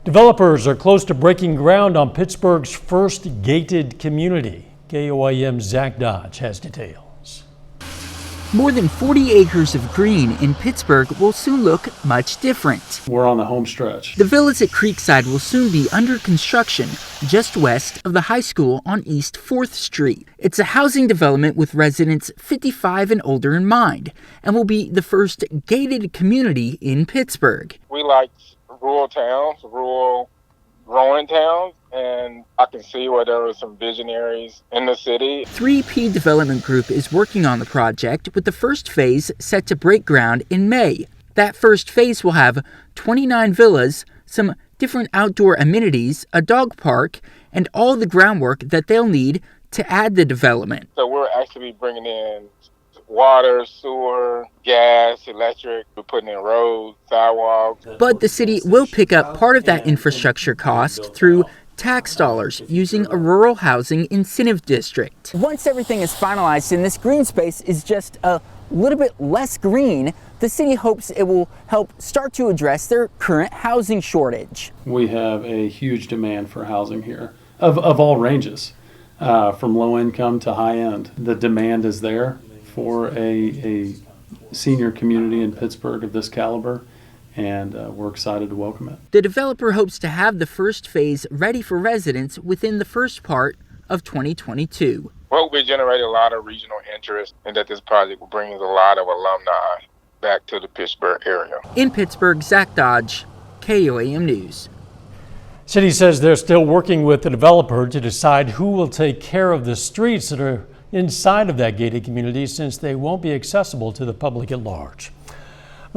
Developers are close to breaking ground on Pittsburgh's first gated community. KOIM's Zach Dodge has details. More than 40 acres of green in Pittsburgh will soon look much different. We're on the home stretch. The villas at Creekside will soon be under construction just west of the high school on East 4th Street. It's a housing development with residents 55 and older in mind and will be the first gated community in Pittsburgh. We like rural towns, rural growing towns, and I can see where there were some visionaries in the city. 3P Development Group is working on the project with the first phase set to break ground in May. That first phase will have 29 villas, some different outdoor amenities, a dog park, and all the groundwork that they'll need to add the development. So we're actually bringing in water, sewer, gas, electric. We're putting in roads, sidewalks. But the city will pick up part of that infrastructure cost through tax dollars using a rural housing incentive district. Once everything is finalized and this green space is just a little bit less green, the city hopes it will help start to address their current housing shortage. We have a huge demand for housing here of all ranges, from low income to high end. The demand is there for a senior community in Pittsburgh of this caliber, and we're excited to welcome it. The developer hopes to have the first phase ready for residents within the first part of 2022. Well, we generate a lot of regional interest, and that this project will bring a lot of alumni back to the Pittsburgh area. In Pittsburgh, Zach Dodge, KOIM News. City says they're still working with the developer to decide who will take care of the streets that are inside of that gated community, since they won't be accessible to the public at large.